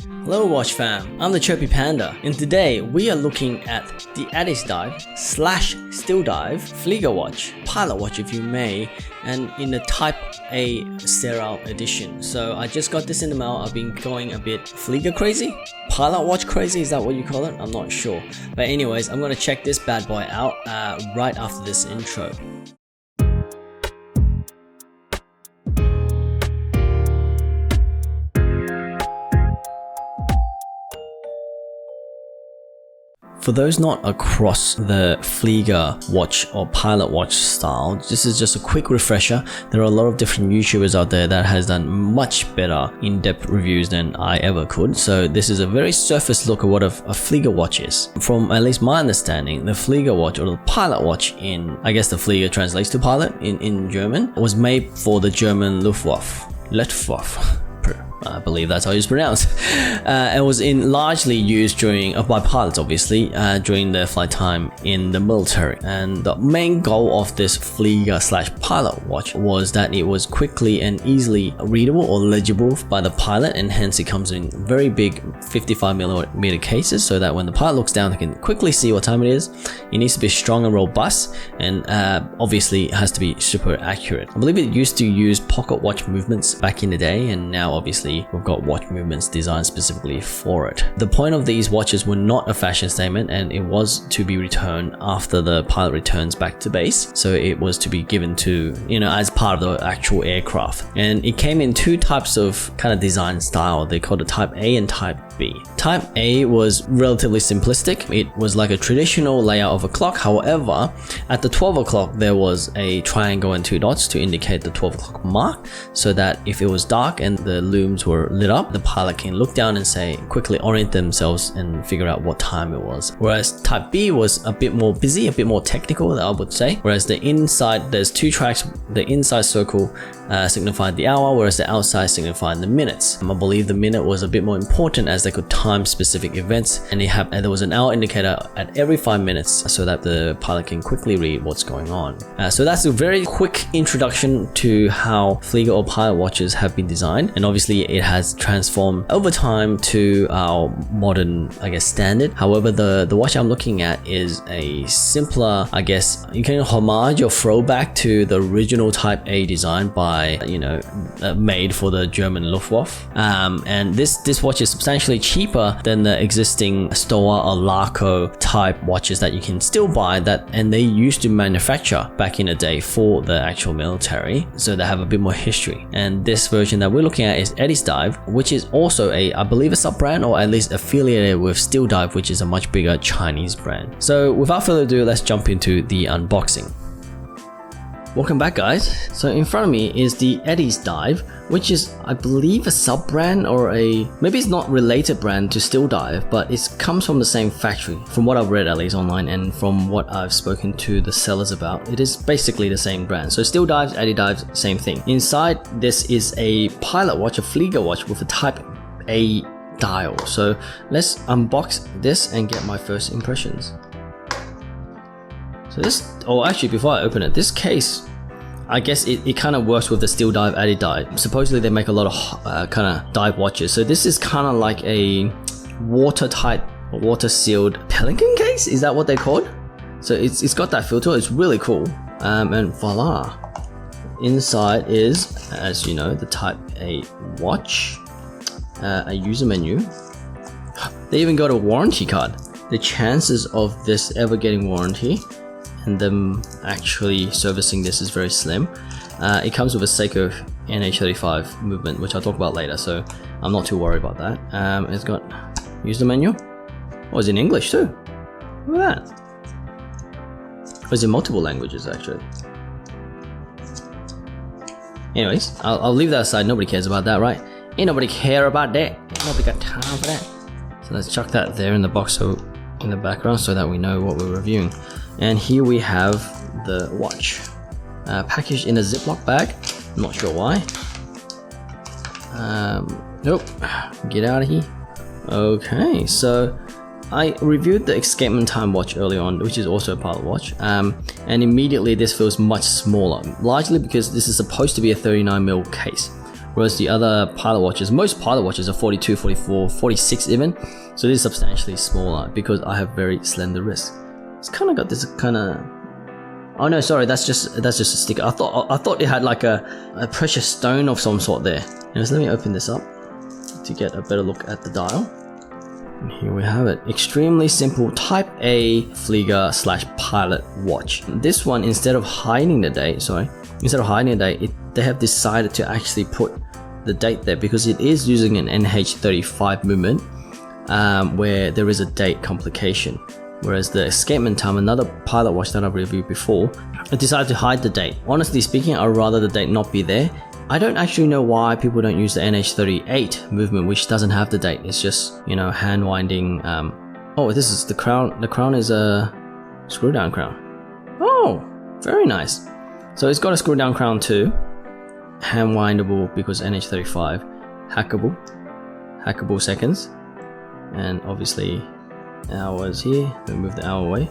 Hello watch fam, I'm the Chirpy Panda, and today we are looking at the Addies Dive / SteelDive Flieger watch, pilot watch if you may, and in the Type A sterile edition. So I just got this in the mail. I've been going a bit Flieger crazy, pilot watch crazy, is that what you call it? I'm not sure. But anyways, I'm gonna check this bad boy out right after this intro. For those not across the Flieger watch or pilot watch style, this is just a quick refresher. There are a lot of different YouTubers out there that has done much better in-depth reviews than I ever could. So this is a very surface look at what a Flieger watch is. From at least my understanding, the Flieger watch or the pilot watch I guess the Flieger translates to pilot in German, was made for the German Luftwaffe. I believe that's how it's pronounced. It was largely used by pilots, obviously, during their flight time in the military. And the main goal of this Flieger / pilot watch was that it was quickly and easily readable or legible by the pilot, and hence it comes in very big 55mm cases, so that when the pilot looks down, they can quickly see what time it is. It needs to be strong and robust, and obviously it has to be super accurate. I believe it used to use pocket watch movements back in the day, and now obviously we've got watch movements designed specifically for it. The point of these watches were not a fashion statement, and it was to be returned after the pilot returns back to base. So it was to be given to, as part of the actual aircraft. And it came in two types of kind of design style. They called it Type A and Type B. Type A was relatively simplistic. It was like a traditional layout of a clock. However, at the 12 o'clock, there was a triangle and 2 dots to indicate the 12 o'clock mark, so that if it was dark and the looms were lit up, the pilot can look down and quickly orient themselves and figure out what time it was. Whereas Type B was a bit more busy, a bit more technical, I would say. Whereas the inside, there's 2 tracks. The inside circle signified the hour, whereas the outside signified the minutes. I believe the minute was a bit more important, as they could time specific events, and there was an hour indicator at every 5 minutes, so that the pilot can quickly read what's going on. So that's a very quick introduction to how Flieger or pilot watches have been designed, and obviously it has transformed over time to our modern, standard. However, the watch I'm looking at is a simpler, you can homage or throwback to the original Type A design by, made for the German Luftwaffe. And this watch is substantially cheaper than the existing Stoa or Laco type watches that you can still buy, and they used to manufacture back in the day for the actual military, so they have a bit more history. And this version that we're looking at is Addies Dive, which is also I believe a sub-brand, or at least affiliated with SteelDive, which is a much bigger Chinese brand. So without further ado, let's jump into the unboxing. Welcome back, guys. So in front of me is the Addies Dive, which is, I believe, a sub-brand, or maybe it's not related brand to SteelDive, but it comes from the same factory. From what I've read, at least online, and from what I've spoken to the sellers about, it is basically the same brand. So SteelDive, Addies Dive, same thing. Inside, this is a pilot watch, a Flieger watch with a Type A dial. So let's unbox this and get my first impressions. So actually, before I open it, this case, I guess it kind of works with the SteelDive, Addies Dive. Supposedly they make a lot of kind of dive watches. So this is kind of like a watertight, water-sealed pelican case. Is that what they're called? So it's got that filter. It's really cool. And voila. Inside is, as you know, the Type A watch, a user menu. They even got a warranty card. The chances of this ever getting warranty and them actually servicing this is very slim. It comes with a Seiko NH35 movement, which I'll talk about later, so I'm not too worried about that. It's got user menu. Oh, it's in English too. Look at that. It's in multiple languages, actually. Anyways, I'll leave that aside. Nobody cares about that, right? Ain't nobody care about that. Nobody got time for that. So let's chuck that there in the box, in the background, so that we know what we're reviewing. And here we have the watch, packaged in a Ziploc bag. I'm not sure why. Nope, get out of here. Okay, so I reviewed the Escapement Time watch early on, which is also a pilot watch, and immediately this feels much smaller, largely because this is supposed to be a 39mm case, whereas the other pilot watches, most pilot watches are 42, 44, 46 even. So it is substantially smaller because I have very slender wrists. It's kind of got this kind of, oh no, sorry, that's just a sticker. I thought it had like a precious stone of some sort there. Anyways, let me open this up to get a better look at the dial. And here we have it. Extremely simple Type A Flieger / pilot watch. This one, instead of hiding the date, they have decided to actually put the date there because it is using an NH35 movement where there is a date complication. Whereas the Escapement Time, another pilot watch that I've reviewed before, I decided to hide the date. Honestly speaking, I'd rather the date not be there. I don't actually know why people don't use the NH38 movement, which doesn't have the date. It's just, you know, hand winding. Oh, this is the crown. The crown is a screw down crown. Oh, very nice. So it's got a screw down crown too. Hand windable because NH35. Hackable seconds. And obviously hours here. Let me move the hour away.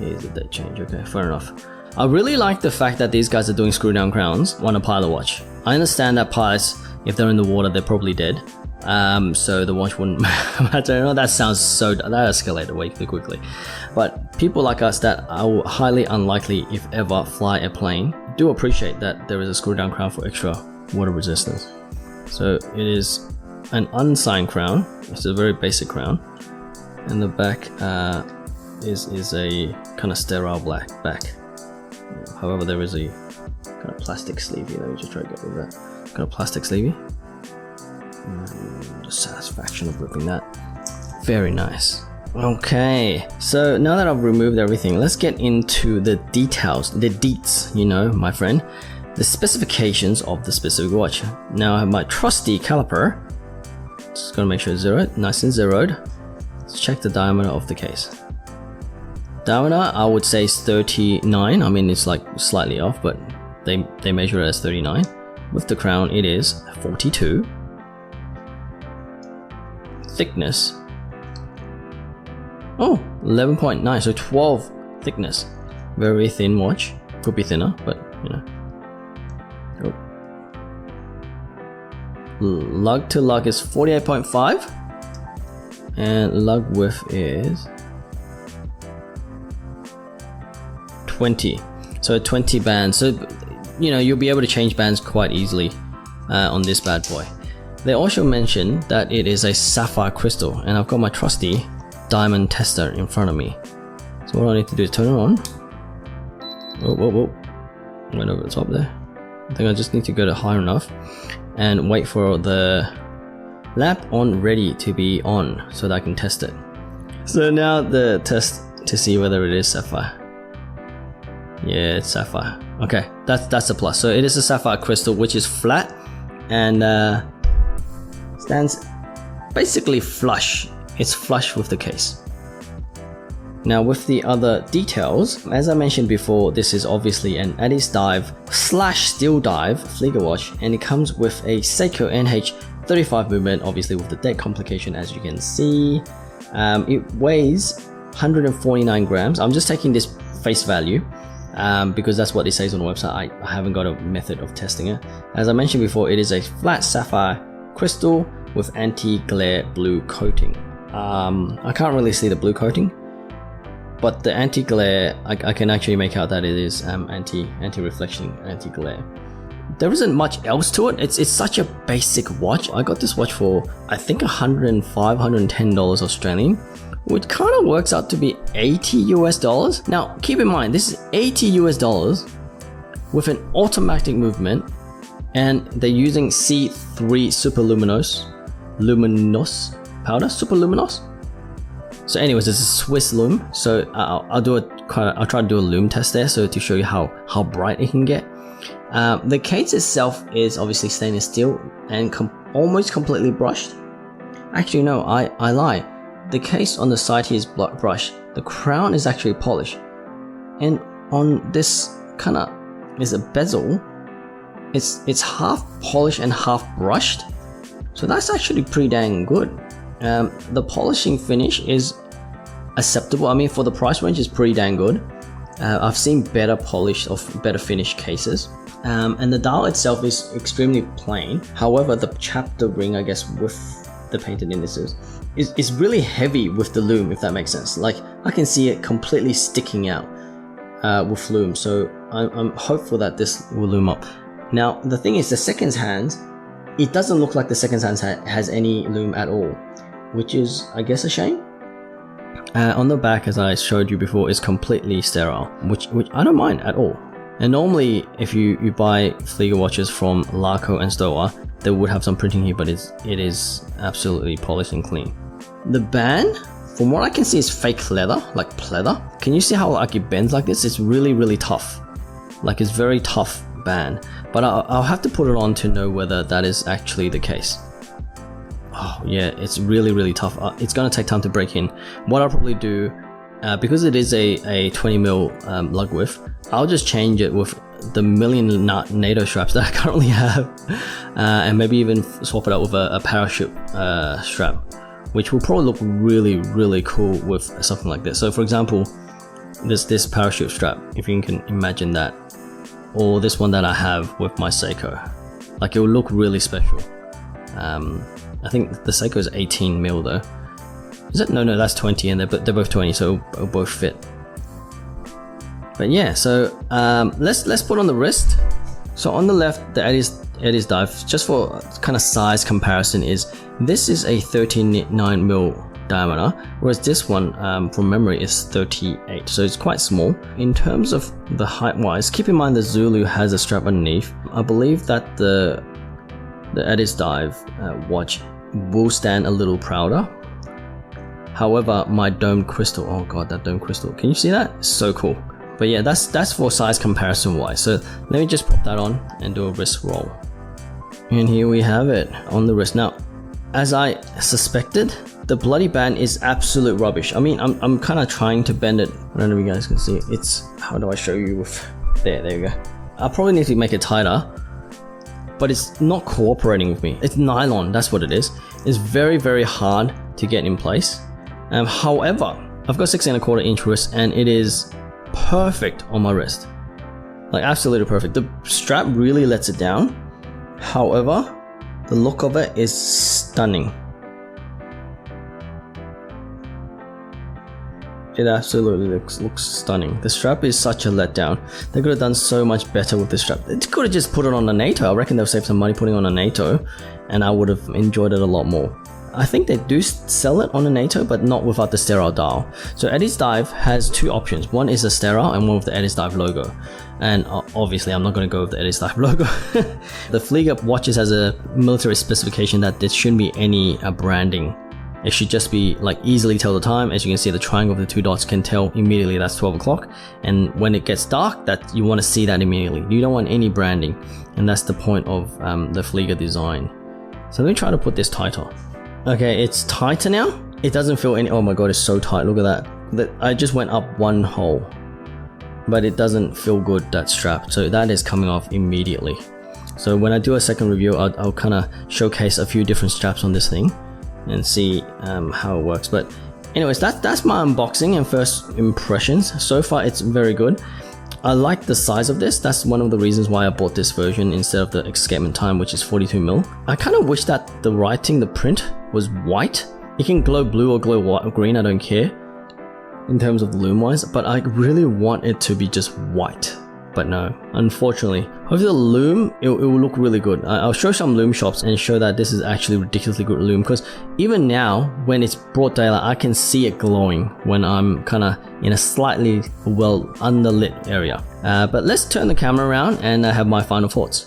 Here's the date change. Okay, fair enough. I really like the fact that these guys are doing screw down crowns on a pilot watch. I understand that pilots, if they're in the water, they're probably dead. So the watch wouldn't matter. No, that sounds so, that escalated way too quickly. But people like us that are highly unlikely, if ever, fly a plane, do appreciate that there is a screw down crown for extra water resistance. So it is an unsigned crown. It's a very basic crown. And the back is a kind of sterile black back. However, there is a kind of plastic sleeve here. Let me just try to get rid of that. Got a plastic sleeve. The satisfaction of ripping that. Very nice. Okay, so now that I've removed everything, let's get into the details, the deets, you know, my friend. The specifications of the specific watch. Now I have my trusty caliper. Just gotta make sure it's zeroed, nice and zeroed. Let's check the diameter of the case. Diameter, I would say is 39. I mean, it's like slightly off, but they measure it as 39. With the crown, it is 42. Thickness. Oh, 11.9, so 12 thickness. Very thin watch. Could be thinner, but you know. Oh. Lug to lug is 48.5. And lug width is 20. So 20 bands. So, you know, you'll be able to change bands quite easily on this bad boy. They also mentioned that it is a sapphire crystal, and I've got my trusty diamond tester in front of me. So what I need to do is turn it on. Whoa. Went over the top there. I think I just need to go to high enough and wait for the lamp on ready to be on so that I can test it. So now the test to see whether it is sapphire. Yeah, it's sapphire. Okay, that's a plus. So it is a sapphire crystal, which is flat and stands basically flush. It's flush with the case. Now with the other details, as I mentioned before, this is obviously an Addies Dive / SteelDive Flieger watch, and it comes with a Seiko NH35 movement, obviously with the date complication, as you can see. It weighs 149 grams. I'm just taking this face value because that's what it says on the website. I haven't got a method of testing it. As I mentioned before, it is a flat sapphire crystal with anti-glare blue coating. I can't really see the blue coating, but the anti-glare, I can actually make out that it is anti-reflection, anti-glare. There isn't much else to it. It's such a basic watch. I got this watch for I think $105, $110 Australian, which kind of works out to be $80 US. Now keep in mind, this is $80 US with an automatic movement, and they're using C3 super luminous powder, super luminous. So anyways, it's a Swiss lume, so I'll try to do a lume test there, so to show you how bright it can get. The case itself is obviously stainless steel and almost completely brushed. Actually no, I lie. The case on the side here is brushed. The crown is actually polished, and on this kind of is a bezel. It's half polished and half brushed, so that's actually pretty dang good. The polishing finish is acceptable. I mean, for the price range, is pretty dang good. I've seen better polished or better finished cases. And the dial itself is extremely plain. However, the chapter ring, I guess, with the painted indices is really heavy with the loom, if that makes sense. Like, I can see it completely sticking out with loom, so I'm hopeful that this will loom up. Now, the thing is, the seconds hand, it doesn't look like the seconds hand has any loom at all, which is, I guess, a shame. On the back, as I showed you before, is completely sterile, which I don't mind at all. And normally, if you buy Flieger watches from Laco and Stoa, they would have some printing here, but it is absolutely polished and clean. The band, from what I can see, is fake leather, like pleather. Can you see how like it bends like this? It's really, really tough. Like, it's very tough band. But I'll have to put it on to know whether that is actually the case. Oh yeah, it's really, really tough. It's gonna take time to break in. What I'll probably do, because it is a 20mm lug width, I'll just change it with the million NATO straps that I currently have, and maybe even swap it out with a parachute strap, which will probably look really, really cool with something like this. So for example, this parachute strap, if you can imagine that, or this one that I have with my Seiko, like, it will look really special. I think the Seiko is 18mm though. Is it? No, that's 20, and they're both 20, so it'll both fit. But yeah, so let's put on the wrist. So on the left, the Addies Dive, just for kind of size comparison, this is a 39mm diameter, whereas this one from memory is 38, so it's quite small. In terms of the height wise, keep in mind the Zulu has a strap underneath. I believe that the Addies Dive watch will stand a little prouder. However, my domed crystal, oh god, that domed crystal, can you see that? It's so cool. But yeah, that's for size comparison wise. So let me just pop that on and do a wrist roll. And here we have it on the wrist. Now, as I suspected, the bloody band is absolute rubbish. I mean, I'm kind of trying to bend it. I don't know if you guys can see it. It's, how do I show you with, there you go. I probably need to make it tighter, but it's not cooperating with me. It's nylon, that's what it is. It's very, very hard to get in place. However, I've got 6¼ inch wrist, and it is perfect on my wrist. Like, absolutely perfect. The strap really lets it down. However, the look of it is stunning. It absolutely looks stunning. The strap is such a letdown. They could have done so much better with the strap. They could have just put it on a NATO. I reckon they'll save some money putting on a NATO, and I would have enjoyed it a lot more. I think they do sell it on a NATO, but not without the sterile dial. So Addies Dive has two options. One is a sterile and one with the Addies Dive logo. And obviously I'm not going to go with the Addies Dive logo. The Flieger watches has a military specification that there shouldn't be any branding. It should just be like easily tell the time. As you can see, the triangle of the two dots can tell immediately that's 12 o'clock. And when it gets dark, that you want to see that immediately. You don't want any branding. And that's the point of the Flieger design. So let me try to put this tighter. Okay, it's tighter now. It doesn't feel any, oh my god, it's so tight, look at that. I just went up one hole, but it doesn't feel good, that strap. So that is coming off immediately. So when I do a second review, I'll kind of showcase a few different straps on this thing and see how it works. But anyways, that's my unboxing and first impressions. So far, it's very good. I like the size of this. That's one of the reasons why I bought this version instead of the Escapement Time, which is 42mm. I kind of wish that the writing, the print, was white. It can glow blue or glow white or green, I don't care in terms of loom wise, but I really want it to be just white. But no, unfortunately. Hopefully the loom, it will look really good. I'll show some loom shops and show that this is actually ridiculously good loom, because even now, when it's broad daylight, I can see it glowing when I'm kind of in a slightly well underlit area. But let's turn the camera around and have my final thoughts.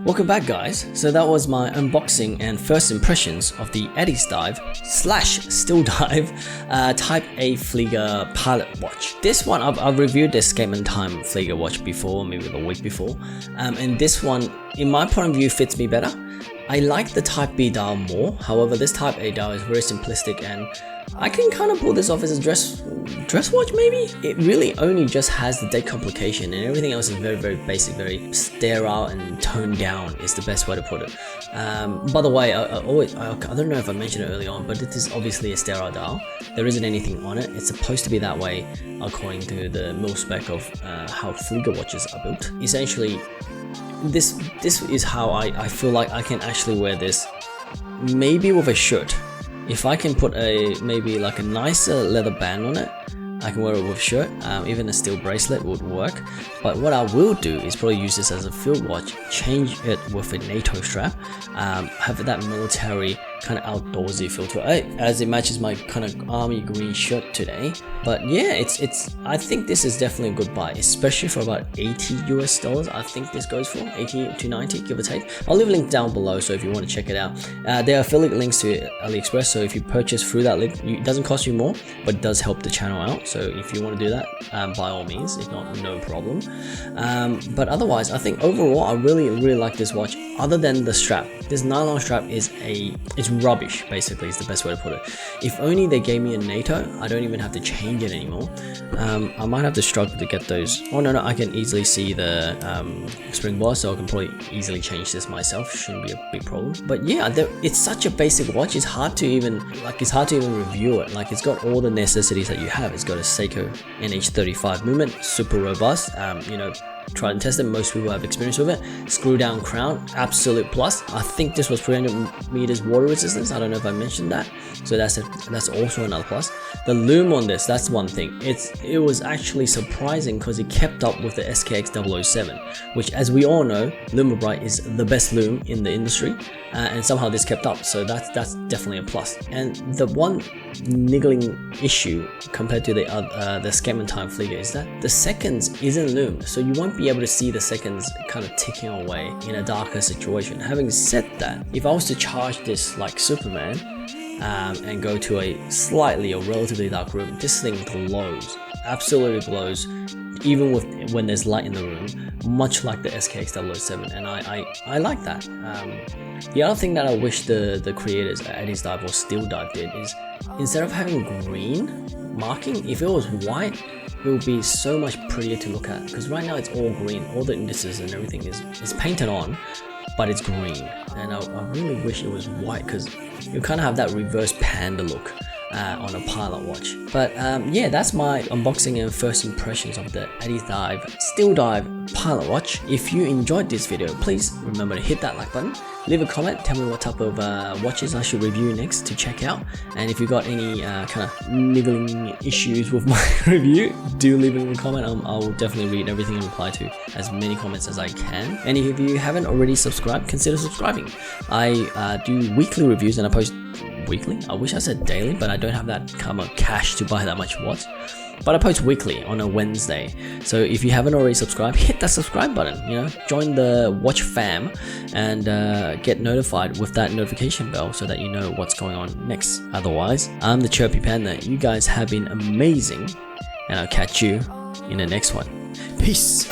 Welcome back, guys. So that was my unboxing and first impressions of the Addies Dive / SteelDive Type A Flieger pilot watch. This one, I've reviewed the Escapement Time Flieger watch before, maybe the week before, and this one, in my point of view, fits me better. I like the Type B dial more. However, this Type A dial is very simplistic, and I can kind of pull this off as a dress watch maybe. It really only just has the date complication, and everything else is very basic, very sterile and toned down is the best way to put it. By the way, I don't know if I mentioned it early on, but it is obviously a sterile dial. There isn't anything on it. It's supposed to be that way according to the mil spec of how Flieger watches are built. Essentially, this is how I feel like I can actually wear this, maybe with a shirt. If I can put maybe like a nicer leather band on it, I can wear it with a shirt. Even a steel bracelet would work. But what I will do is probably use this as a field watch, change it with a NATO strap, have that military kind of outdoorsy feel to it, as it matches my kind of army green shirt today. But yeah, I think this is definitely a good buy, especially for about $80 US. I think this goes for 80 to 90, give or take. I'll leave a link down below, so if you want to check it out. There are affiliate links to AliExpress, so if you purchase through that link, it doesn't cost you more, but it does help the channel out. So if you want to do that, by all means, if not, no problem. But otherwise, I think overall, I really like this watch. Other than the strap, this nylon strap it's rubbish, basically, is the best way to put it. If only they gave me a NATO, I don't even have to change it anymore. I might have to struggle to get those. Oh no, I can easily see the spring bar, so I can probably easily change this myself. Shouldn't be a big problem. But yeah, it's such a basic watch. It's hard to even review it. Like, it's got all the necessities that you have. It's got a Seiko NH35 movement, super robust. Tried and tested. Most people have experience with it. Screw down crown, absolute plus. I think this was 300 meters water resistance. I don't know if I mentioned that, so that's also another plus. The loom on this, that's one thing. It was actually surprising because it kept up with the SKX 007, which, as we all know, Lumibrite is the best loom in the industry, and somehow this kept up. So that's definitely a plus. And the one niggling issue compared to the Escapement Time Flieger is that the seconds isn't loomed, so you won't be able to see the seconds kind of ticking away in a darker situation. Having said that, if I was to charge this like Superman and go to a relatively dark room, this thing glows, absolutely glows, even when there's light in the room, much like the SKX 007, and I like that. The other thing that I wish the creators at Addies Dive or SteelDive did is, instead of having green marking, if it was white, it would be so much prettier to look at, because right now it's all green. All the indices and everything is painted on, but it's green, and I really wish it was white, because you kind of have that reverse Panda look on a pilot watch. But yeah, that's my unboxing and first impressions of the Addies Dive SteelDive pilot watch. If you enjoyed this video, please remember to hit that like button, leave a comment, tell me what type of watches I should review next to check out, and if you got any kind of niggling issues with my review, do leave it in a comment. I'll definitely read everything and reply to as many comments as I can. And if you haven't already subscribed, consider subscribing. I do weekly reviews, and I post weekly. I wish I said daily, but I don't have that kind of cash to buy that much watch. But I post weekly on a Wednesday. So if you haven't already subscribed, hit that subscribe button. Join the watch fam and get notified with that notification bell so that you know what's going on next. Otherwise, I'm the Chirpy Panda. You guys have been amazing, and I'll catch you in the next one. Peace.